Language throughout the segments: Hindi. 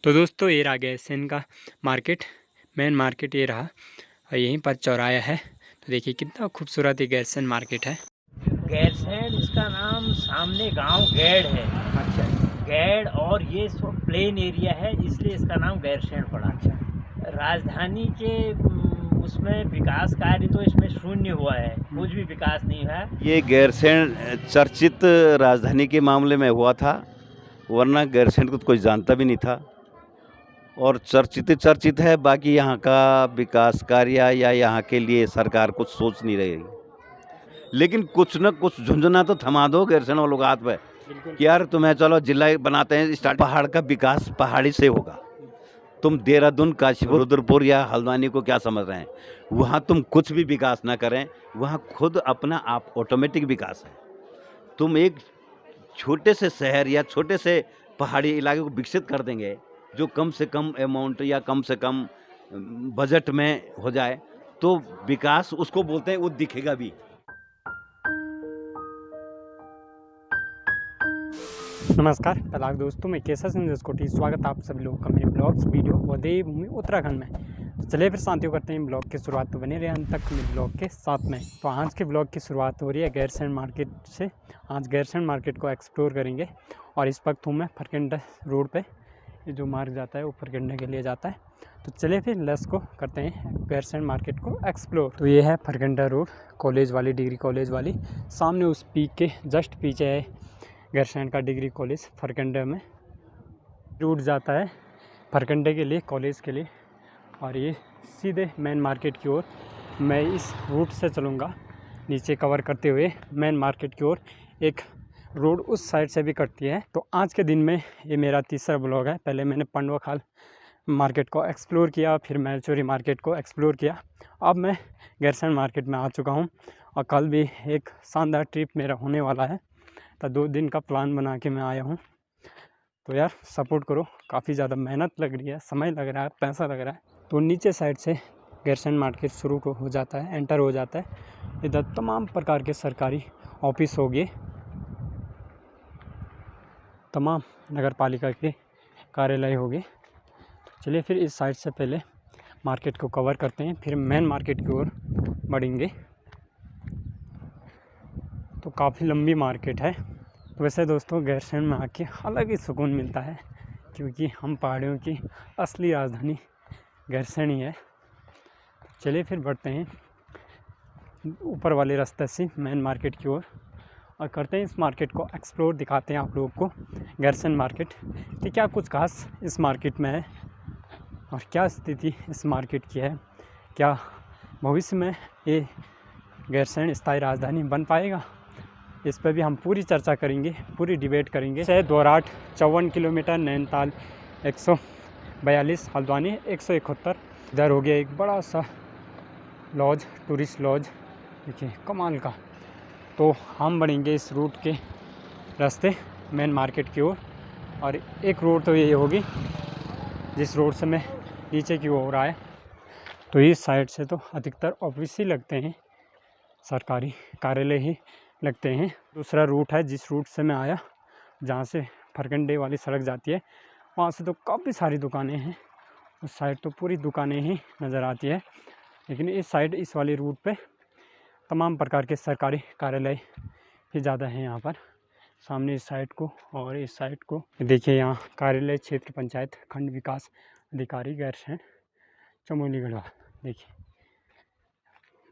तो दोस्तों ये रहा गैरसैंण का मार्केट, मेन मार्केट ये रहा और यहीं पर चौराया है। तो देखिए कितना खूबसूरत ये गैरसैंण मार्केट है। गैरसैंण इसका नाम सामने गांव गैड़ है। अच्छा गैड़ और ये प्लेन एरिया है, इसलिए इसका नाम गैरसैंण पड़ा। अच्छा। राजधानी के उसमें विकास कार्य तो इसमें शून्य हुआ है, कुछ भी विकास नहीं है। ये गैरसैंण चर्चित राजधानी के मामले में हुआ था, वरना गैरसैंण को तो कोई जानता भी नहीं था। और चर्चित है, बाकी यहाँ का विकास कार्य या यहाँ के लिए सरकार कुछ सोच नहीं रही। लेकिन कुछ न कुछ झुंझुना तो थमा दो गैरसैंण वालों के हाथ पे कि यार तुम्हें चलो जिला बनाते हैं स्टार्ट। पहाड़ का विकास पहाड़ी से होगा। तुम देहरादून, काशीपुर, रुद्रपुर या हल्द्वानी को क्या समझ रहे हैं? वहाँ तुम कुछ भी विकास ना करें, वहाँ खुद अपना आप ऑटोमेटिक विकास है। तुम एक छोटे से शहर या छोटे से पहाड़ी इलाके को विकसित कर देंगे जो कम से कम अमाउंट या कम से कम बजट में हो जाए, तो विकास उसको बोलते हैं, वो दिखेगा भी। नमस्कार पलाग दोस्तों, मैं केसर सिंह जसकोटी। स्वागत आप सभी लोगों का मेरे ब्लॉग्स वीडियो व देवभूमि उत्तराखंड में। तो चलिए फिर शांतियों करते हैं ब्लॉग की शुरुआत। तो बने रहे अंत तक मेरे ब्लॉग के साथ में। तो आज के ब्लॉग की शुरुआत हो रही है गैरसैंण मार्केट से। आज गैरसैंण मार्केट को एक्सप्लोर करेंगे और इस वक्त हूँ मैं फरकंडा रोड पे। ये जो मार्ग जाता है वो फरकंडा के लिए जाता है। तो चलिए फिर लेट्स को करते हैं गैरसैंण मार्केट को एक्सप्लोर। तो ये है फरकंडा रोड, कॉलेज वाली, डिग्री कॉलेज वाली। सामने उस पीक के जस्ट पीछे है गैरसैंण का डिग्री कॉलेज फरकंडा में। रूट जाता है फरकंडे के लिए, कॉलेज के लिए। और ये सीधे मेन मार्केट की ओर मैं इस रूट से चलूँगा, नीचे कवर करते हुए मेन मार्केट की ओर। एक रोड उस साइड से भी कटती है। तो आज के दिन में ये मेरा तीसरा ब्लॉग है। पहले मैंने पंडवा खाल मार्केट को एक्सप्लोर किया, फिर मैलचोरी मार्केट को एक्सप्लोर किया। अब मैं गैरसैंण मार्केट में आ चुका हूँ और कल भी एक शानदार ट्रिप मेरा होने वाला है। तो 2 दिन का प्लान बना के मैं आया हूँ। तो यार सपोर्ट करो, काफ़ी ज़्यादा मेहनत लग रही है, समय लग रहा है, पैसा लग रहा है। तो नीचे साइड से गैरसैंण मार्केट शुरू हो जाता है, एंटर हो जाता है। इधर तमाम प्रकार के सरकारी ऑफिस हो गए, तमाम नगर पालिका के कार्यालय हो गए। तो चलिए फिर इस साइड से पहले मार्केट को कवर करते हैं, फिर मेन मार्केट की ओर बढ़ेंगे। तो काफ़ी लंबी मार्केट है। वैसे दोस्तों गैरसैंण में आके अलग ही सुकून मिलता है, क्योंकि हम पहाड़ियों की असली राजधानी गैरसैंण ही है। चलिए फिर बढ़ते हैं ऊपर वाले रास्ते से मेन मार्केट की ओर और करते हैं इस मार्केट को एक्सप्लोर। दिखाते हैं आप लोगों को गैरसैंण मार्केट कि क्या कुछ खास इस मार्केट में है और क्या स्थिति इस मार्केट की है। क्या भविष्य में ये गैरसैंण स्थायी राजधानी बन पाएगा, इस पर भी हम पूरी चर्चा करेंगे, पूरी डिबेट करेंगे। से दोराट 54 किलोमीटर, नैनीताल 142, हल्द्वानी 171। इधर हो गया एक बड़ा सा लॉज, टूरिस्ट लॉज, देखिए कमाल का। तो हम बढ़ेंगे इस रूट के रास्ते मेन मार्केट की ओर। और एक रोड तो ये होगी जिस रोड से मैं नीचे की ओर आया। तो इस साइड से तो अधिकतर ऑफिस ही लगते हैं, सरकारी कार्यालय ही लगते हैं। दूसरा रूट है जिस रूट से मैं आया, जहाँ से फरकंडे वाली सड़क जाती है, वहाँ से तो काफ़ी सारी दुकानें हैं। उस साइड तो पूरी दुकानें ही नज़र आती है, लेकिन इस साइड, इस वाली रूट पे तमाम प्रकार के सरकारी कार्यालय ही ज़्यादा हैं यहाँ पर। सामने इस साइड को और इस साइड को देखिए, यहाँ कार्यालय क्षेत्र पंचायत खंड विकास अधिकारी गैरसैंण चमोली गढ़वाल, देखिए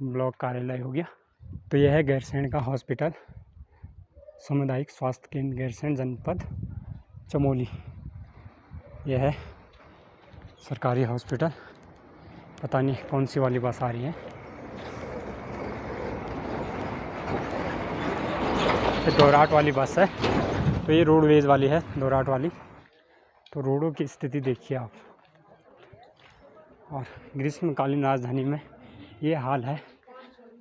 ब्लॉक कार्यालय हो गया। तो यह है गैरसैंण का हॉस्पिटल, सामुदायिक स्वास्थ्य केंद्र गैरसैंण जनपद चमोली। यह है सरकारी हॉस्पिटल। पता नहीं कौन सी वाली बस आ रही है। ये दोराट वाली बस है। तो ये रोडवेज वाली है, दोराट वाली। तो रोडों की स्थिति देखिए आप। और ग्रीष्मकालीन राजधानी में ये हाल है,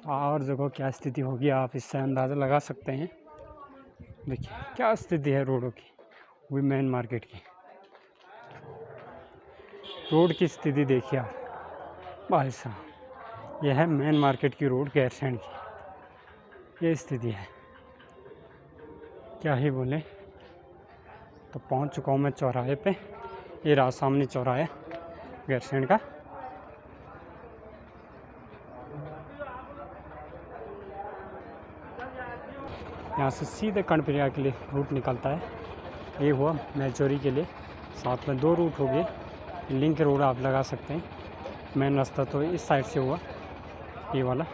और जगह क्या स्थिति होगी आप इससे अंदाज़ा लगा सकते हैं। देखिए क्या स्थिति है रोडों की, वो भी मेन मार्केट की। रोड की स्थिति देखिए आप भाई साहब। यह है मेन मार्केट की रोड गैरसैंण की, ये स्थिति है, क्या ही बोले। तो पहुंच चुका हूँ मैं चौराहे पे। ये रहा सामने चौराहा गैरसैंण का। यहाँ से सीधे कर्णप्रयाग के लिए रूट निकलता है। ये हुआ मैचोरी के लिए, साथ में 2 रूट हो गए। लिंक रोड आप लगा सकते हैं। मेन रास्ता तो इस साइड से हुआ, ये वाला।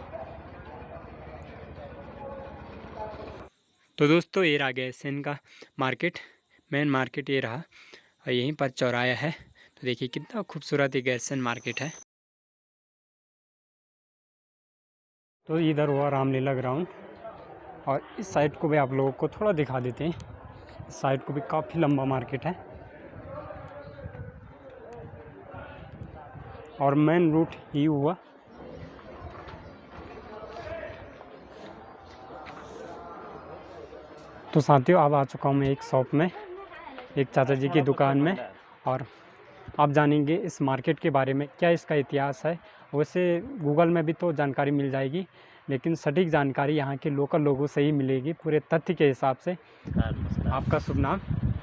तो दोस्तों ये रहा गैरसैंण का मार्केट, मेन मार्केट ये रहा, और यहीं पर चौराहा है। तो देखिए कितना खूबसूरत ये गैरसैंण मार्केट है। तो इधर हुआ रामलीला ग्राउंड, और इस साइड को भी आप लोगों को थोड़ा दिखा देते हैं। इस साइड को भी काफ़ी लंबा मार्केट है, और मेन रूट ही हुआ। तो साथियों अब आ चुका हूँ मैं एक शॉप में, एक चाचा जी की दुकान में, और आप जानेंगे इस मार्केट के बारे में, क्या इसका इतिहास है। वैसे गूगल में भी तो जानकारी मिल जाएगी, लेकिन सटीक जानकारी यहाँ के लोकल लोगों से ही मिलेगी, पूरे तथ्य के हिसाब से। आपका शुभ नाम?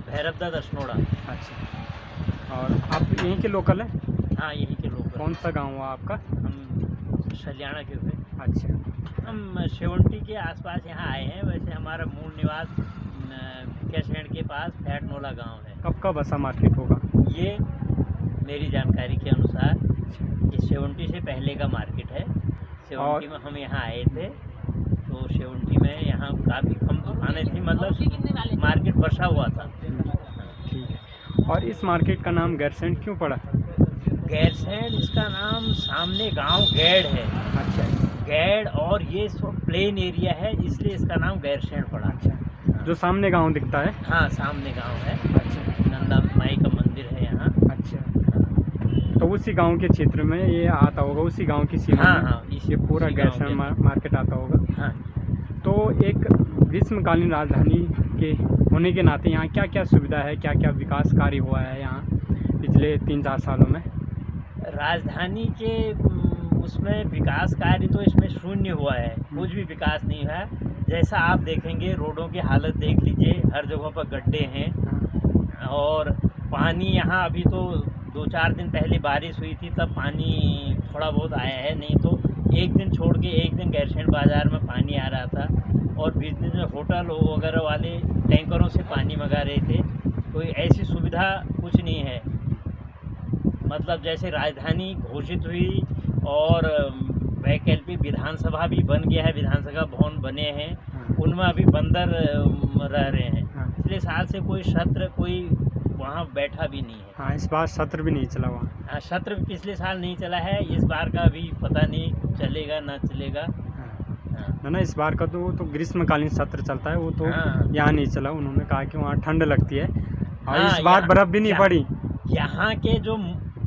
भैरवदास दसनोड़ा। अच्छा, और आप यहीं के लोकल हैं? हाँ, यहीं के लोकल। कौन सा गांव हुआ आपका? हम सलियाना के हुए। अच्छा, हम सेवंटी के आसपास यहाँ आए हैं। वैसे हमारा मूल निवास गैरसैंण के पास फैटनोला गांव है। कब का बसा मार्केट होगा ये? मेरी जानकारी के अनुसार ये 70 से पहले का मार्केट है। 70 में हम यहाँ आए थे, तो 70 में यहाँ काफ़ी कम दुकानें थी, मतलब मार्केट बसा हुआ था। ठीक है। और इस मार्केट का नाम गैरसैंण क्यों पड़ा? गैरसैंण इसका नाम, सामने गांव गैड़ है। अच्छा, गैड़, और ये प्लेन एरिया है, इसलिए इसका नाम गैरसैंण पड़ा। अच्छा, जो सामने गांव दिखता है? हाँ, सामने गांव है। अच्छा, नंदा माई का मंदिर है यहाँ। अच्छा, तो उसी गांव के क्षेत्र में ये आता होगा, उसी गांव की सीमा हाँ, में हाँ, ये पूरा गैरसैंण मार्केट आता होगा। हाँ। तो एक ग्रीष्मकालीन राजधानी के होने के नाते यहाँ क्या क्या सुविधा है, क्या क्या विकास कार्य हुआ है यहाँ पिछले 3-4 सालों में? राजधानी के उसमें विकास कार्य तो इसमें शून्य हुआ है, कुछ भी विकास नहीं है। जैसा आप देखेंगे, रोडों की हालत देख लीजिए, हर जगह पर गड्ढे हैं, और पानी यहाँ अभी तो 2-4 दिन पहले बारिश हुई थी, तब पानी थोड़ा बहुत आया है, नहीं तो एक दिन छोड़ के एक दिन गैरसैंण बाज़ार में पानी आ रहा था। और बिजनेस में होटल वगैरह वाले टैंकरों से पानी मंगा रहे थे। कोई ऐसी सुविधा कुछ नहीं है। मतलब जैसे राजधानी घोषित हुई और वैकल्पिक विधानसभा भी बन गया है, विधानसभा भवन बने हैं, उनमें अभी बंदर रह रहे हैं। पिछले साल से कोई सत्र कोई वहाँ बैठा भी नहीं है। हाँ, इस बार सत्र भी नहीं चला वहाँ। हाँ, सत्र भी पिछले साल नहीं चला है, इस बार का भी पता नहीं चलेगा ना चलेगा। ना इस बार का तो ग्रीष्मकालीन सत्र चलता है, वो तो यहाँ नहीं चला। उन्होंने कहा कि वहाँ ठंड लगती है, और इस बार बर्फ़ भी नहीं पड़ी। यहाँ के जो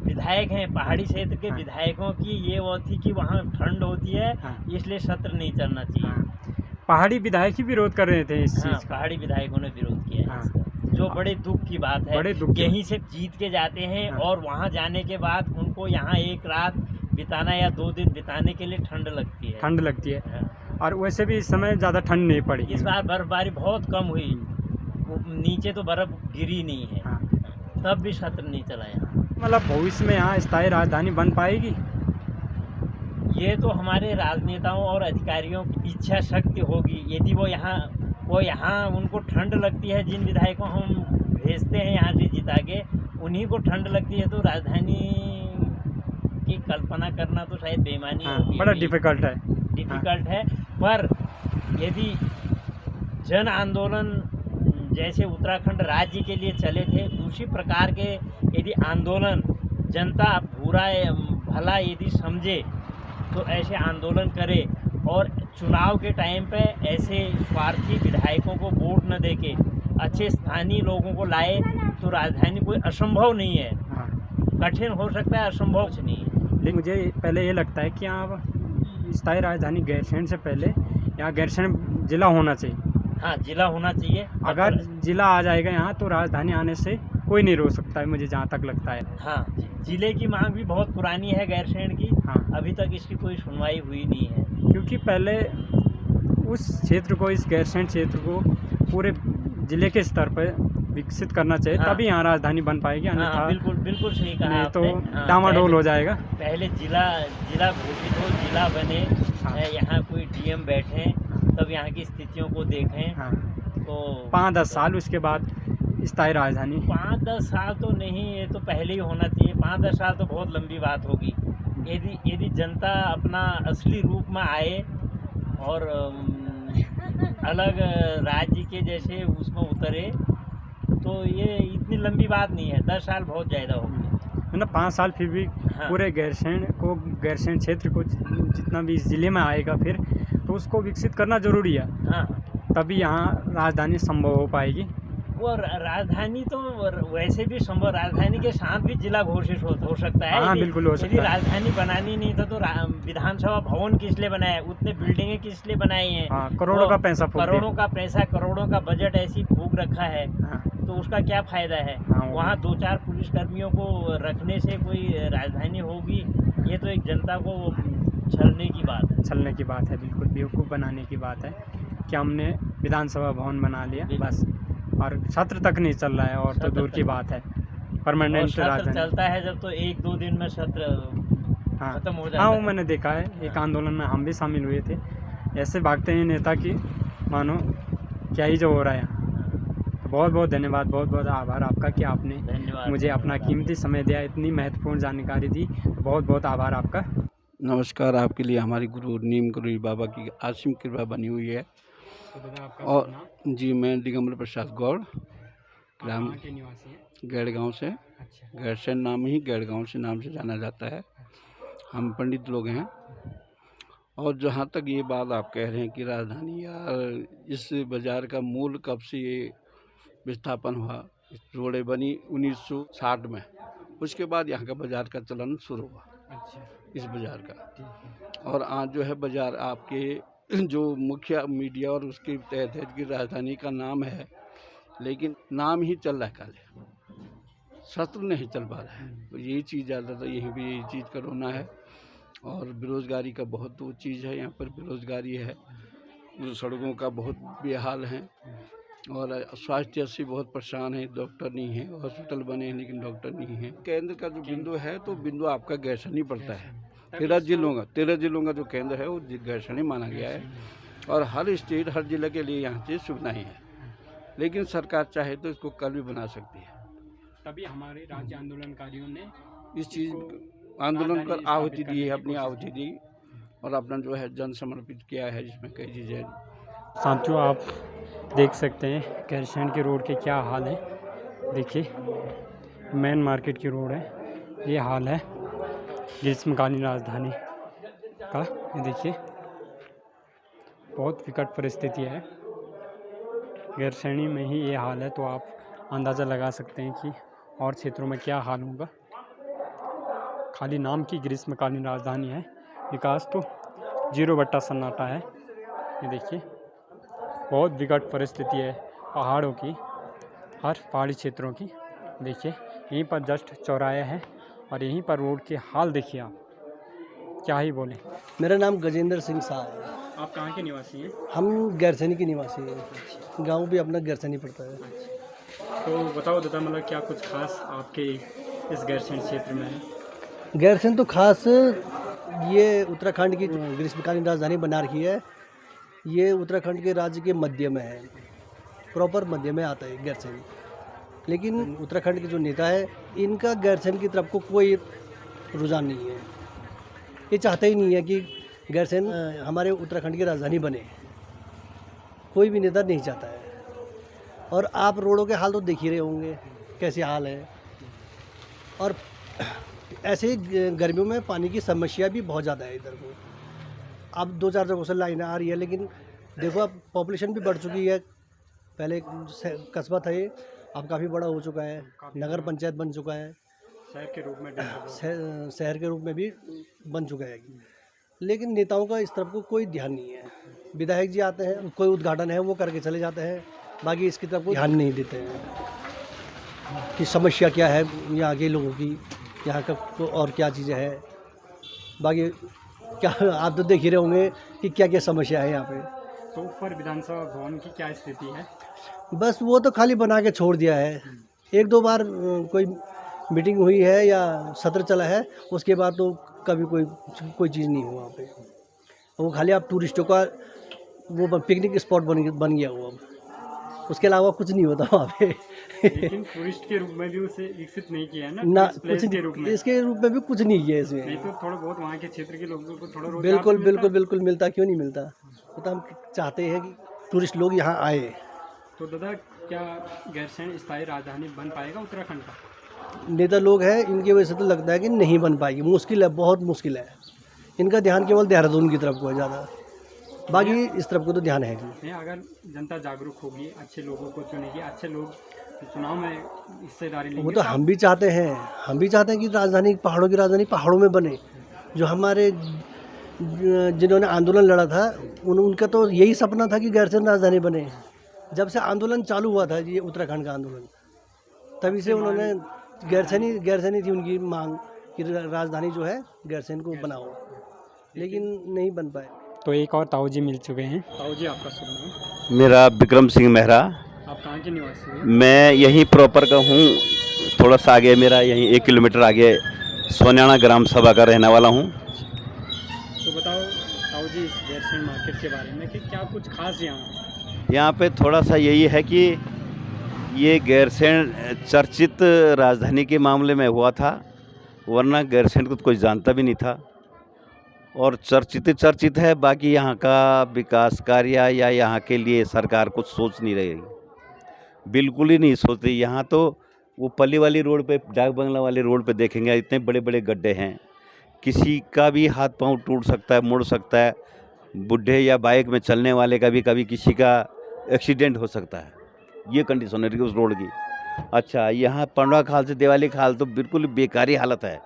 विधायक हैं, पहाड़ी क्षेत्र के विधायकों की ये वो थी कि वहाँ ठंड होती है, इसलिए सत्र नहीं चलना चाहिए। पहाड़ी विधायक ही विरोध कर रहे थे इस चीज़ का। पहाड़ी विधायकों ने विरोध किया है, जो बड़े दुख की बात है। यहीं से जीत के जाते हैं, और वहाँ जाने के बाद उनको यहाँ एक रात बिताना या 2 दिन बिताने के लिए ठंड लगती है। और वैसे भी इस समय ज़्यादा ठंड नहीं पड़ी। इस बार बर्फबारी बहुत कम हुई, नीचे तो बर्फ गिरी नहीं है। तब भी सत्र नहीं चला यहाँ। मतलब भविष्य में यहाँ स्थायी राजधानी बन पाएगी? ये तो हमारे राजनेताओं और अधिकारियों की इच्छा शक्ति होगी। यदि वो यहाँ उनको ठंड लगती है, जिन विधायकों हम भेजते हैं यहाँ से जिता के, उन्हीं को ठंड लगती है, तो राजधानी की कल्पना करना तो शायद बेईमानी होगी। बड़ा डिफ़िकल्ट है। पर यदि जन आंदोलन जैसे उत्तराखंड राज्य के लिए चले थे, उसी प्रकार के यदि आंदोलन जनता बुरा भला यदि समझे, तो ऐसे आंदोलन करे, और चुनाव के टाइम पे ऐसे स्वार्थी विधायकों को वोट न देके अच्छे स्थानीय लोगों को लाए, तो राजधानी कोई असंभव नहीं है। कठिन हो सकता है, असंभव कुछ नहीं है। लेकिन मुझे पहले ये लगता है कि यहाँ स्थायी राजधानी गैरसैंण से पहले यहाँ गैरसैंण जिला होना चाहिए। हाँ, जिला होना चाहिए। अगर जिला आ जाएगा यहाँ, तो राजधानी आने से कोई नहीं रोक सकता है, मुझे जहाँ तक लगता है। हाँ, जिले की मांग भी बहुत पुरानी है गैरसैंण की। हाँ, अभी तक इसकी कोई सुनवाई हुई नहीं है, क्योंकि पहले उस क्षेत्र को, इस गैरसैंण क्षेत्र को पूरे ज़िले के स्तर पर विकसित करना चाहिए, हाँ। तभी यहाँ राजधानी बन पाएगी, हाँ, अन्यथा बिल्कुल बिल्कुल सही कहा नहीं तो आपने। हाँ, डामाडोल हो जाएगा। पहले जिला जिला घोषित हो, जिला बने, हाँ। यहाँ कोई डीएम बैठे, तब यहाँ की स्थितियों को देखें। हाँ, तो 5-10 साल उसके बाद स्थायी राजधानी। 5-10 साल तो नहीं, ये तो पहले ही होना चाहिए। 5-10 साल तो बहुत लंबी बात होगी। यदि जनता अपना असली रूप में आए और अलग राज्य के जैसे उसमें उतरे, तो ये इतनी लंबी बात नहीं है। 10 साल बहुत ज़्यादा होगी, है ना। 5 साल फिर भी हाँ। पूरे गैरसैंण क्षेत्र को जितना भी इस ज़िले में आएगा फिर, तो उसको विकसित करना ज़रूरी है, हाँ। तभी यहाँ राजधानी संभव हो पाएगी। वो राजधानी तो वैसे भी संभव, राजधानी के साथ भी जिला घोषित हो सकता है। हाँ, बिल्कुल हो यदि सकता है। राजधानी बनानी नहीं था तो विधानसभा भवन किस लिए बनाया, उतने बिल्डिंगें किस लिए बनाई हैं। हाँ, करोड़ों का पैसा फूक दिया। करोड़ों का बजट ऐसी फूक रखा है, हाँ, तो उसका क्या फायदा है। हाँ, वो वहाँ 2-4 पुलिसकर्मियों को रखने से कोई राजधानी होगी? ये तो एक जनता को छलने की बात है। छलने की बात है, बिल्कुल बेवकूफ़ बनाने की बात है कि हमने विधानसभा भवन बना लिया बस, और सत्र तक नहीं चल रहा है, और तो दूर की बात है और परमानेंट सत्र राजधानी। चलता है जब तो 1-2 दिन में सत्र हाँ, खत्म हो जाता हाँ, वो है। मैंने देखा है, एक आंदोलन में हम भी शामिल हुए थे। ऐसे भागते हैं नेता कि मानो क्या ही जो हो रहा है यहाँ। तो बहुत बहुत धन्यवाद, बहुत बहुत आभार आपका कि आपने धन्यवाद। मुझे अपना कीमती समय दिया, इतनी महत्वपूर्ण जानकारी दी। बहुत बहुत आभार आपका। नमस्कार। आपके लिए हमारी गुरु नीम गुरु बाबा की आसिम कृपा बनी हुई है। आपका और जी, मैं दिगंबर प्रसाद गौड़, ग्राम के निवासी हैं? गैड़गांव से। अच्छा, गैरसैंण नाम ही गैड़गांव से नाम से जाना जाता है। हम पंडित लोग हैं। और जहाँ तक ये बात आप कह रहे हैं कि राजधानी या इस बाज़ार का मूल कब से ये विस्थापन हुआ, रोडें बनी 1960 में, उसके बाद यहाँ का बाज़ार का चलन शुरू हुआ, अच्छा, इस बाज़ार का। ठीक है। और आज जो है बाज़ार आपके जो मुख्य मीडिया और उसके तहत है कि राजधानी का नाम है, लेकिन नाम ही चल रहा है काले, शस्त्र नहीं चल पा रहा है। तो यही चीज़ ज़्यादातर यहीं भी यही चीज़ का रोना है। और बेरोज़गारी का बहुत वो चीज़ है, यहाँ पर बेरोज़गारी है, सड़कों का बहुत बेहाल है, और स्वास्थ्य से बहुत परेशान है। डॉक्टर नहीं है, हॉस्पिटल बने हैं लेकिन डॉक्टर नहीं है। केंद्र का जो बिंदु है, तो बिंदु आपका गैरसैंण ही पड़ता है। 13 जिलों का जो केंद्र है वो गैरसैंण ही माना गया है। और हर स्टेट, हर जिले के लिए यहाँ से सुविधाएँ हैं, लेकिन सरकार चाहे तो इसको कल भी बना सकती है। तभी हमारे राज्य आंदोलनकारियों ने इस चीज़ आंदोलन कर आहुति दी है, अपनी आहुति दी, और अपना जो है जन समर्पित किया है, जिसमें कई चीज़ें। साथियों, आप देख सकते हैं गैरसैंण के रोड के क्या हाल है। देखिए, मेन मार्केट की रोड है, ये हाल है ग्रीष्मकालीन राजधानी का। ये देखिए, बहुत विकट परिस्थिति है। गैरसैंण में ही ये हाल है, तो आप अंदाज़ा लगा सकते हैं कि और क्षेत्रों में क्या हाल होगा। खाली नाम की ग्रीष्मकालीन राजधानी है, विकास तो 0 सन्नाटा है। ये देखिए, बहुत विकट परिस्थिति है पहाड़ों की, हर पहाड़ी क्षेत्रों की। देखिए, यहीं पर जस्ट चौराया है, और यहीं पर रोड के हाल देखिए आप, क्या ही बोले। मेरा नाम गजेंद्र सिंह शाह है। आप कहाँ के निवासी हैं? हम गैरसैंण के निवासी हैं। गांव भी अपना गैरसैंण ही पड़ता है। तो बताओ दादा, मतलब क्या कुछ खास आपके इस गैरसैंण क्षेत्र में है? गैरसैंण तो खास ये उत्तराखंड की ग्रीष्मकालीन राजधानी बना रखी है। ये उत्तराखंड के राज्य के मध्य में है, प्रॉपर मध्य में आता है गैरसैंण। लेकिन उत्तराखंड के जो नेता है, इनका गैरसैंण की तरफ को कोई रुझान नहीं है। ये चाहते ही नहीं है कि गैरसैंण हमारे उत्तराखंड की राजधानी बने। कोई भी नेता नहीं चाहता है। और आप रोडों के हाल तो देख ही रहे होंगे कैसे हाल है। और ऐसे ही गर्मियों में पानी की समस्या भी बहुत ज़्यादा है इधर को। अब 2-4 जगहों से लाइनें आ रही है, लेकिन देखो अब पॉपुलेशन भी बढ़ चुकी है। पहले कस्बा था ये, अब काफ़ी बड़ा हो चुका है, नगर पंचायत बन चुका है, शहर के रूप में शहर के रूप में भी बन चुका है। लेकिन नेताओं का इस तरफ को कोई ध्यान नहीं है। विधायक जी आते हैं, कोई उद्घाटन है वो करके चले जाते हैं, बाकी इसकी तरफ को ध्यान नहीं देते हैं कि समस्या क्या है यहाँ के लोगों की, यहाँ का तो और क्या चीज़ें हैं। बाकी क्या आप तो देख ही रहे होंगे कि क्या क्या समस्या है यहाँ पे। तो ऊपर विधानसभा भवन की क्या स्थिति है? बस वो तो खाली बना के छोड़ दिया है। एक दो बार कोई मीटिंग हुई है या सत्र चला है, उसके बाद तो कभी कोई चीज़ नहीं हुआ वहाँ पे। वो खाली आप टूरिस्टों का वो पिकनिक स्पॉट बन गया वो, अब उसके अलावा कुछ नहीं होता वहाँ पे। लेकिन टूरिस्ट के रूप में भी उसे विकसित नहीं किया है ना, ना टूरिस्ट प्लेस कुछ के रूप में। इसके रूप में भी कुछ नहीं किया इसमें। नहीं तो थोड़ा बहुत वहाँ के क्षेत्र के लोगों को थोड़ा रोजगार बिल्कुल तो मिलता। बिल्कुल बिल्कुल मिलता, क्यों नहीं मिलता। वो तो हम चाहते हैं कि टूरिस्ट लोग यहाँ आए। तो दादा, क्या गैरसैंण स्थायी राजधानी बन पाएगा उत्तराखंड का? नेता लोग हैं, इनकी वजह से तो लगता है कि नहीं बन पाएगी, मुश्किल है, बहुत मुश्किल है। इनका ध्यान केवल देहरादून की तरफ को है ज़्यादा, बाकी इस तरफ को तो ध्यान है नहीं। अगर जनता जागरूक होगी, अच्छे लोगों को चुनेगी, अच्छे लोग चुनाव में हिस्सेदारी लेंगे, वो तो हम भी चाहते हैं कि राजधानी, पहाड़ों की राजधानी पहाड़ों में बने। जो हमारे जिन्होंने आंदोलन लड़ा था उनका तो यही सपना था कि गैरसैंण राजधानी बने। जब से आंदोलन चालू हुआ था ये उत्तराखंड का आंदोलन, तभी से उन्होंने गैरसैंणी थी उनकी मांग कि राजधानी जो है गैरसैंण को बनाओ, लेकिन नहीं बन पाए। तो एक और ताऊ जी मिल चुके हैं। ताऊ जी, आपका शुभ नाम? मेरा विक्रम सिंह मेहरा। आप कहाँ के निवासी हैं? मैं यहीं प्रॉपर का हूँ, थोड़ा सा आगे मेरा यहीं 1 किलोमीटर आगे सोनियाना ग्राम सभा का रहने वाला हूँ। तो बताओ ताऊ जी, इस गैरसैंण मार्केट के बारे में कि क्या कुछ खास यहाँ पे थोड़ा सा यही है कि ये गैरसैंण चर्चित राजधानी के मामले में हुआ था, वरना गैरसैंण को तो कोई जानता भी नहीं था। और चर्चित है, बाकी यहाँ का विकास कार्य या यहाँ के लिए सरकार कुछ सोच नहीं रही, बिल्कुल ही नहीं सोच रही। यहाँ तो वो पल्ली वाली रोड पे, डाक बंगला वाली रोड पे देखेंगे इतने बड़े बड़े गड्ढे हैं, किसी का भी हाथ पांव टूट सकता है, मुड़ सकता है, बूढ़े या बाइक में चलने वाले का भी कभी किसी का एक्सीडेंट हो सकता है। ये कंडीशन है उस रोड की। अच्छा, यहाँ पंडवा खाल से देवाली खाल तो बिल्कुल बेकारी हालत है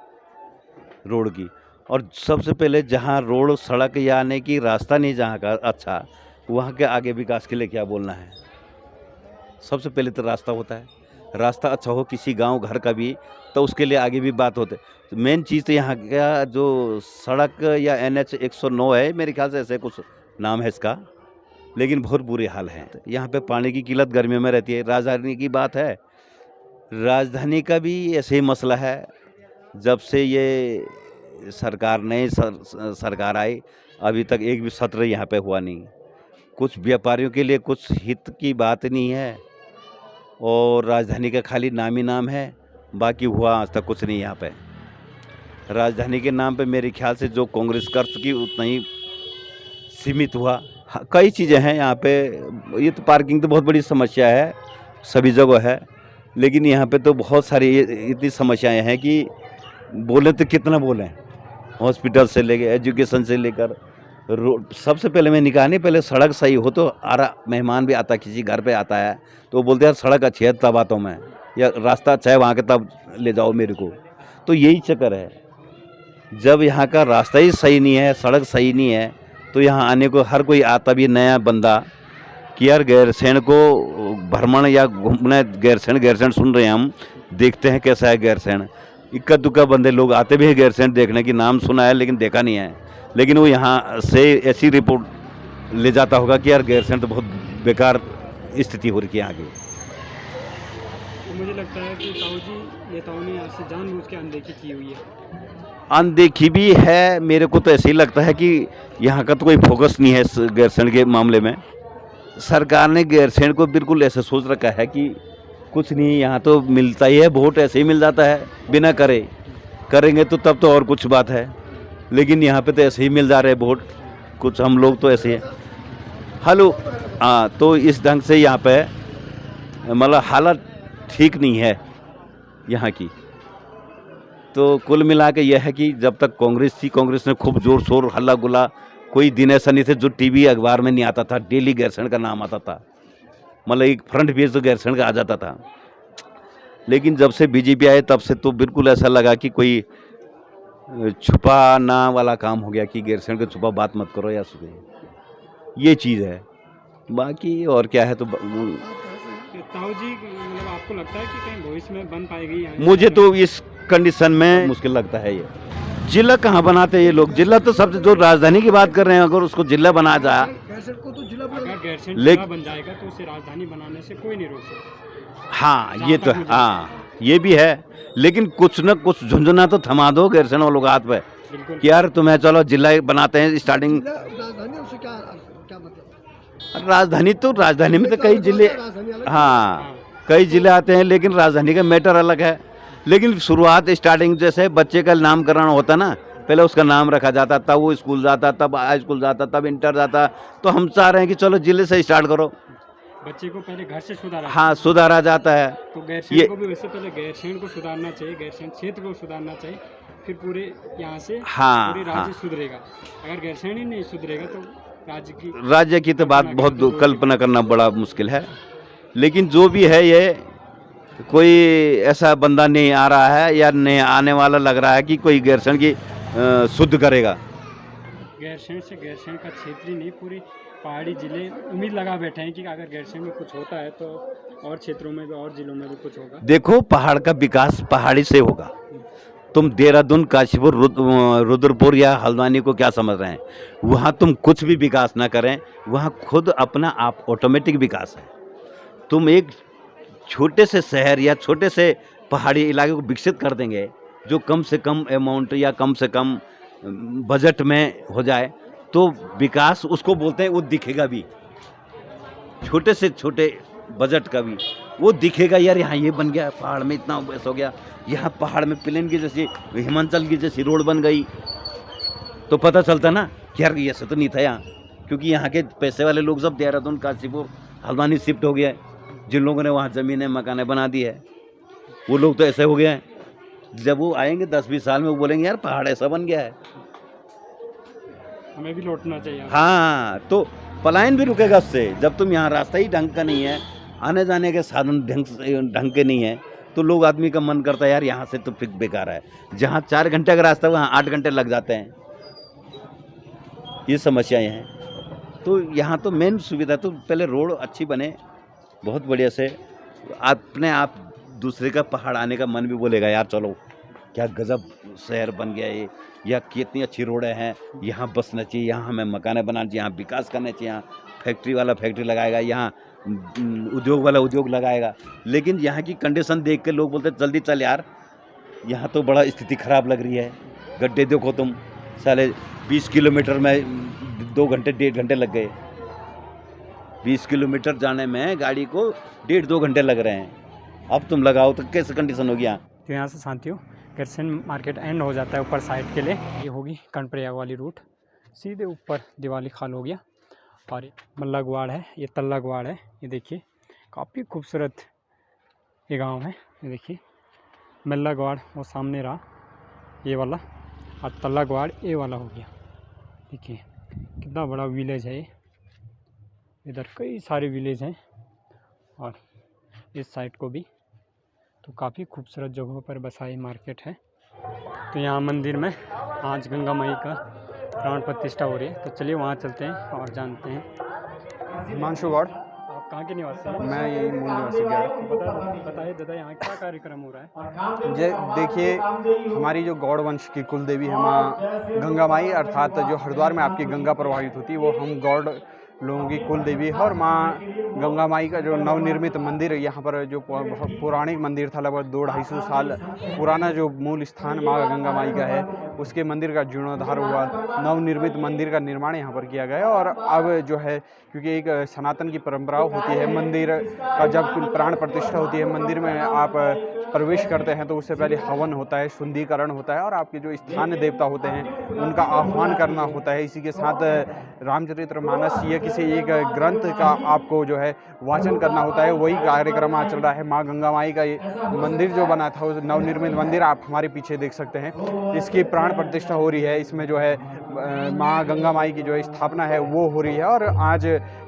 रोड की। और सबसे पहले जहाँ रोड, सड़क या आने की रास्ता नहीं जहाँ का अच्छा, वहाँ के आगे विकास के लिए क्या बोलना है। सबसे पहले तो रास्ता होता है, रास्ता अच्छा हो किसी गांव घर का भी, तो उसके लिए आगे भी बात होते। मेन चीज़ तो यहाँ का जो सड़क या NH 109 है, मेरे ख्याल से ऐसे कुछ नाम है इसका, लेकिन बहुत बुरे हाल हैं। यहाँ पे पानी की किल्लत गर्मियों में रहती है। राजधानी की बात है, राजधानी का भी ऐसे ही मसला है। जब से ये सरकार, नई सरकार आई, अभी तक एक भी सत्र यहाँ पे हुआ नहीं। कुछ व्यापारियों के लिए कुछ हित की बात नहीं है, और राजधानी का खाली नाम ही नाम है, बाकी हुआ आज तक कुछ नहीं। यहाँ पे राजधानी के नाम पे मेरे ख्याल से जो कांग्रेस कर चुकी उतना ही सीमित हुआ। कई चीज़ें हैं यहाँ पे। ये तो पार्किंग तो बहुत बड़ी समस्या है, सभी जगह है, लेकिन यहाँ पे तो बहुत सारी इतनी समस्याएं हैं कि बोले तो कितना बोलें। हॉस्पिटल से लेकर एजुकेशन से लेकर रोड, सबसे पहले मैं निकालने पहले सड़क सही हो तो मेहमान भी आता, किसी घर पे आता है तो वो बोलते हैं सड़क अच्छी है तब आता हूँ मैं, या रास्ता अच्छा है वहाँ के तब ले जाओ मेरे को। तो यही चक्कर है, जब यहाँ का रास्ता ही सही नहीं है, सड़क सही नहीं है, तो यहाँ आने को हर कोई आता भी नया बंदा कि यार गैरसैंण को भ्रमण या घूमना, गैरसैंण सुन रहे हैं हम, देखते हैं कैसा है गैरसैंण। इक्का दुक्का बंदे लोग आते भी हैं गैरसैंण देखने की, नाम सुना है लेकिन देखा नहीं है, लेकिन वो यहाँ से ऐसी रिपोर्ट ले जाता होगा कि यार गैरसैंण तो बहुत बेकार स्थिति हो रही है यहाँ की। तो मुझे लगता है कि ताऊ जी, नेताओं ने यहाँ से जानबूझ के अनदेखी की हुई है। अनदेखी भी है, मेरे को तो ऐसे ही लगता है कि यहाँ का तो कोई फोकस नहीं है इस गैरसैंण के मामले में। सरकार ने गैरसैंण को बिल्कुल ऐसे सोच रखा है कि कुछ नहीं, यहाँ तो मिलता ही है, वोट ऐसे ही मिल जाता है, बिना करेंगे तो तब तो और कुछ बात है, लेकिन यहाँ पे तो ऐसे ही मिल जा रहे हैं वोट, कुछ हम लोग तो ऐसे हैं। हेलो, हाँ, तो इस ढंग से यहाँ पे मतलब हालत ठीक नहीं है यहाँ की। तो कुल मिला के यह है कि जब तक कांग्रेस थी, कांग्रेस ने खूब जोर शोर हल्ला गुल्ला, कोई दिन ऐसा नहीं थे जो टीवी अखबार में नहीं आता था, डेली गैरसैंण का नाम आता था, मतलब एक फ्रंट पेज तो गैरसैंण का आ जाता था। लेकिन जब से बीजेपी आए तब से तो बिल्कुल ऐसा लगा कि कोई छुपाना वाला काम हो गया कि गैरसैंण को छुपा बात मत करो या सुनो, ये चीज़ है। बाकी और क्या है तो ताऊ जी, मतलब आपको लगता है कि कहीं भविष्य में बन पाएगी यहाँ? मुझे तो इस कंडीशन में मुश्किल लगता है। ये जिला कहाँ बनाते हैं ये लोग? जिला तो सब, जो राजधानी की बात कर रहे हैं, अगर उसको जिला बनाया जाए गैरसैंण को तो जिला बना अगर गैरसैंण लेक- जिला बन जाएगा तो उसे राजधानी बनाने से कोई नहीं रोक सकता। हाँ जहाँ ये तक तो मुझे हाँ ये भी है, लेकिन कुछ न कुछ झुंझुना तो थमा दो गैरसैंण वालों के हाथ पे बिल्कुल कि यार तुम्हें चलो जिला बनाते हैं स्टार्टिंग। जिला राजधानी उससे क्या क्या मतलब? राजधानी तो राजधानी में तो कई जिले, राजधानी अलग हाँ कई जिले आते हैं, लेकिन राजधानी का मैटर अलग है। लेकिन शुरुआत स्टार्टिंग जैसे बच्चे का नामकरण होता ना, पहले उसका नाम रखा जाता, तब वो स्कूल जाता, तब हाई स्कूल जाता, तब इंटर जाता। तो हम चाह रहे हैं कि चलो जिले से स्टार्ट करो। बच्चे को पहले घर से सुधारा। हाँ सुधारा जाता है। तो गैरसैंण ये- को भी वैसे पहले गैरसैंण को सुधारना चाहिए, गैरसैंण क्षेत्र को सुधारना चाहिए, फिर पूरे यहाँ से हाँ, पूरे हाँ। राज्य सुधरेगा। अगर गैरसैंण ही नहीं सुधरेगा तो राज्य की तो बात बहुत कल्पना करना बड़ा मुश्किल है। लेकिन जो भी है, ये कोई ऐसा बंदा नहीं आ रहा है या नहीं आने वाला लग रहा है कि कोई गैरसैंण की शुद्ध करेगा। गैरसैंण से गैरसैंण का क्षेत्र ही नहीं, पूरी पहाड़ी जिले उम्मीद लगा बैठे हैं कि अगर गैरसैंण में कुछ होता है तो और क्षेत्रों में भी और जिलों में भी कुछ होगा। देखो पहाड़ का विकास पहाड़ी से होगा। तुम देहरादून, काशीपुर, रुद्रपुर या हल्द्वानी को क्या समझ रहे हैं? वहाँ तुम कुछ भी विकास ना करें, वहाँ खुद अपना आप ऑटोमेटिक विकास है। तुम एक छोटे से शहर या छोटे से पहाड़ी इलाके को विकसित कर देंगे, जो कम से कम अमाउंट या कम से कम बजट में हो जाए, तो विकास उसको बोलते हैं। वो दिखेगा भी, छोटे से छोटे बजट का भी वो दिखेगा। यार यहाँ ये बन गया, पहाड़ में इतना वैसा हो गया, यहाँ पहाड़ में प्लेन की जैसी, हिमाचल की जैसी रोड बन गई, तो पता चलता ना कि यार ये ऐसा तो नहीं था यहाँ। क्योंकि यहाँ के पैसे वाले लोग सब देहरादून, काशीपुर, हल्द्वानी शिफ्ट हो गया है। जिन लोगों ने वहाँ ज़मीनें मकानें बना दी है, वो लोग तो ऐसे हो गए हैं। जब वो आएंगे 10-20 साल में, वो बोलेंगे यार पहाड़ ऐसा बन गया है। हमें भी लौटना चाहिए। हाँ, तो पलायन भी रुकेगा उससे। जब तुम यहाँ रास्ता ही ढंग का नहीं है, आने जाने के साधन ढंग के नहीं है, तो लोग आदमी का मन करता है यार यहाँ से तो फिर बेकार है। जहाँ 4 घंटे का रास्ता, वहाँ 8 घंटे लग जाते हैं। ये समस्याएं हैं। तो यहाँ तो मेन सुविधा तो पहले रोड अच्छी बने बहुत बढ़िया से, अपने आप दूसरे का पहाड़ आने का मन भी बोलेगा यार चलो क्या गजब शहर बन गया ये, या कितनी अच्छी रोडें हैं, यहाँ बसना चाहिए, यहाँ हमें मकानें बनाना चाहिए, यहाँ विकास करना चाहिए, यहाँ फैक्ट्री वाला फैक्ट्री लगाएगा, यहाँ उद्योग वाला उद्योग लगाएगा। लेकिन यहाँ की कंडीशन देख के लोग बोलते जल्दी चल यार, यहाँ तो बड़ा स्थिति ख़राब लग रही है। गड्ढे देखो तुम, साले 20 किलोमीटर में 2 घंटे 1.5 घंटे लग गए। 20 किलोमीटर जाने में गाड़ी को 1.5-2 घंटे लग रहे हैं। अब तुम लगाओ तो कैसे कंडीशन होगी यहाँ। तो यहाँ से साथियों गैरसैंण मार्केट एंड हो जाता है ऊपर साइड के लिए। ये होगी कर्णप्रयाग वाली रूट, सीधे ऊपर दिवाली खाल हो गया। और ये मल्ला ग्वाड़ है, ये तल्ला ग्वाड़ है। ये देखिए काफ़ी खूबसूरत ये गांव है। ये देखिए मल्ला ग्वाड़ वो सामने रहा ये वाला, और तल्ला ग्वाड़ ये वाला हो गया। देखिए कितना बड़ा विलेज है ये। इधर कई सारे विलेज हैं और इस साइड को भी। तो काफ़ी खूबसूरत जगहों पर बसा ये मार्केट है। तो यहाँ मंदिर में आज गंगा माई का प्राण प्रतिष्ठा हो रही है, तो चलिए वहाँ चलते हैं और जानते हैं। हिमांशु गौड़, आप कहाँ के निवासी हैं? मैं यही मूल निवासी गया। बताइए दादा यहाँ क्या कार्यक्रम हो रहा है? ये देखिए हमारी जो गौड़ वंश की कुल देवी है माँ गंगा माई, अर्थात जो हरिद्वार में आपकी गंगा प्रवाहित होती है, वो हम गौड़ लोगों की कुल देवी है। और माँ गंगा माई का जो नवनिर्मित मंदिर है, यहाँ पर जो बहुत पौराणिक मंदिर था, लगभग 200-250 साल पुराना जो मूल स्थान माँ गंगा माई का है, उसके मंदिर का जीर्णोद्धार हुआ, नवनिर्मित मंदिर का निर्माण यहाँ पर किया गया। और अब जो है, क्योंकि एक सनातन की परंपरा होती है, मंदिर का जब प्राण प्रतिष्ठा होती है, मंदिर में आप प्रवेश करते हैं तो उससे पहले हवन होता है, शुद्धिकरण होता है, और आपके जो स्थानीय देवता होते हैं उनका आह्वान करना होता है। इसी के साथ रामचरितमानस या किसी एक ग्रंथ का आपको जो है वाचन करना होता है। वही कार्यक्रम आज चल रहा है। माँ गंगा माई का ये मंदिर जो बना था, उस नवनिर्मित मंदिर आप हमारे पीछे देख सकते हैं, इसकी प्राण प्रतिष्ठा हो रही है। इसमें जो है माँ गंगा माई की जो स्थापना है वो हो रही है। और आज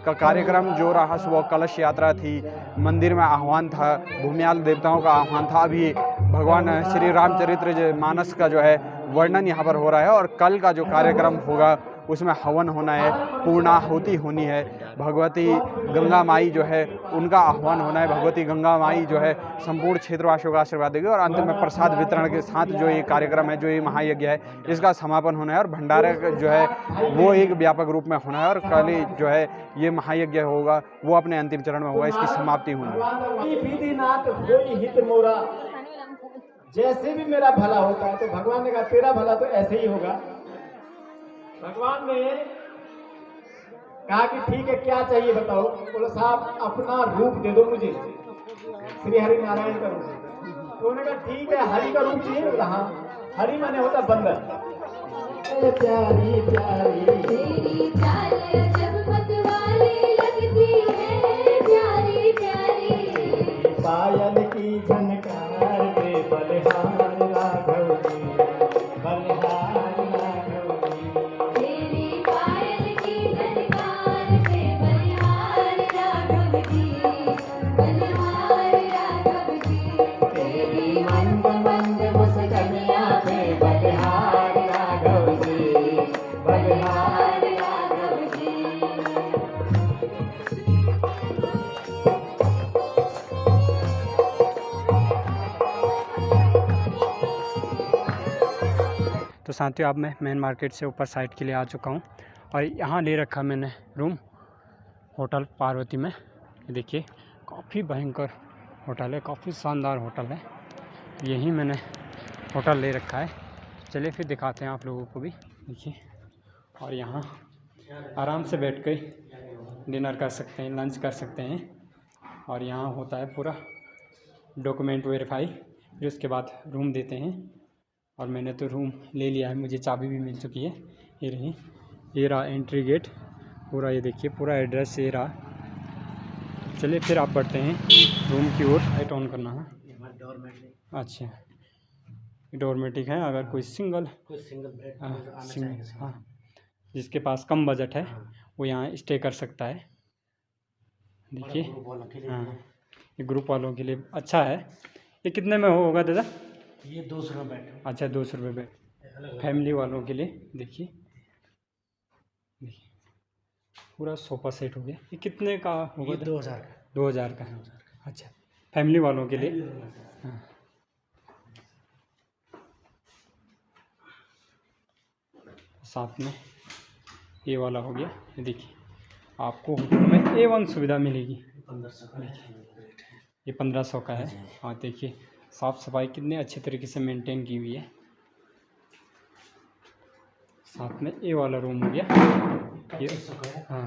का कार्यक्रम जो रहा, सुबह कलश यात्रा थी, मंदिर में आह्वान था, भूमियाल देवताओं का आह्वान था। अभी भगवान श्री रामचरित्र मानस का जो है वर्णन यहाँ पर हो रहा है। और कल का जो कार्यक्रम होगा उसमें हवन होना है, पूर्णाहुति होनी है, भगवती गंगा माई जो है उनका आह्वान होना है, भगवती गंगा माई जो है संपूर्ण क्षेत्रवासियों का आशीर्वाद देगी और अंत में प्रसाद वितरण के साथ जो ये कार्यक्रम है, जो ये महायज्ञ है, इसका समापन होना है और भंडारे जो है वो एक व्यापक रूप में होना है और कल जो है ये महायज्ञ होगा वो अपने अंतिम चरण में होगा, इसकी समाप्ति होगी। जैसे भी मेरा भला होता है तो भगवान ने कहा तेरा भला तो ऐसे ही होगा। भगवान ने कहा कि ठीक है क्या चाहिए बताओ। बोला साहब अपना रूप दे दो मुझे, श्री हरि नारायण का रूप। तो उन्होंने कहा ठीक है हरि का रूप चाहिए। बोला हाँ, हरि माने होता बंदर। प्यारी प्यारी तेरी चाल जब मतवाली लगती है, प्यारी प्यारी पायल की झनकार दे बलिहार राघव जी, बलिहार राघव जी। तेरी पायल की झनकार दे बलिहार राघव जी, बलिहार राघव जी। तेरी मंद मंद मुस्कानिया पे बलिहार राघव जी, बलिहार राघव जी। तो साथियों अब मैं मेन मार्केट से ऊपर साइड के लिए आ चुका हूँ और यहाँ ले रखा मैंने रूम होटल पार्वती में। ये देखिए काफ़ी भयंकर होटल है, काफ़ी शानदार होटल है। यही मैंने होटल ले रखा है। चलिए फिर दिखाते हैं आप लोगों को भी। देखिए और यहाँ आराम से बैठ कर डिनर कर सकते हैं, लंच कर सकते हैं। और यहाँ होता है पूरा डॉक्यूमेंट वेरीफाई, फिर उसके बाद रूम देते हैं। और मैंने तो रूम ले लिया है, मुझे चाबी भी मिल चुकी है। ये रही, ये रहा एंट्री गेट पूरा। ये देखिए पूरा एड्रेस ये रहा। चलिए फिर आप बढ़ते हैं रूम की ओर। लाइट ऑन करना है। अच्छा डोरमेटिक है, अगर कोई सिंगल बेड हाँ जिसके पास कम बजट है वो यहाँ स्टे कर सकता है। देखिए हाँ ये ग्रुप वालों के लिए अच्छा है। ये कितने में होगा दादा? ये 200 रुपये बेड। अच्छा 200 रुपये बेड फैमिली वालों के लिए। देखिए देखिए पूरा सोफ़ा सेट हो गया। ये कितने का होगा? 2000 2000 का। अच्छा फैमिली वालों के लिए। हाँ साथ में ये वाला हो गया। ये देखिए आपको होटल में A1 सुविधा मिलेगी। ये 1500 का है। हाँ देखिए साफ़ सफाई कितने अच्छे तरीके से मेंटेन की हुई है। साथ में ये वाला रूम हो गया। ये हाँ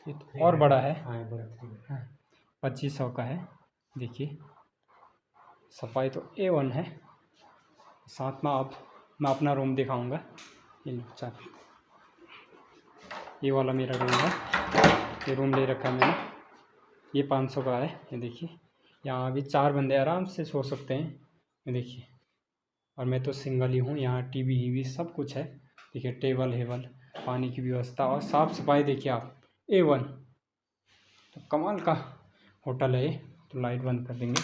ये तो और बड़ा है। हाँ 2500 का है। देखिए सफाई तो A1 है। साथ में आप मैं अपना रूम दिखाऊंगा। ये वाला मेरा रूम है। ये रूम ले रखा है मैंने। ये 500 का है। ये देखिए यहाँ भी 4 बंदे आराम से सो सकते हैं। ये देखिए और मैं तो सिंगल ही हूँ। यहाँ टीवी हीवी सब कुछ है। देखिए टेबल हेबल, पानी की व्यवस्था और साफ़ सफाई देखिए आप A1। तो कमाल का होटल है ये। तो लाइट बंद कर देंगे।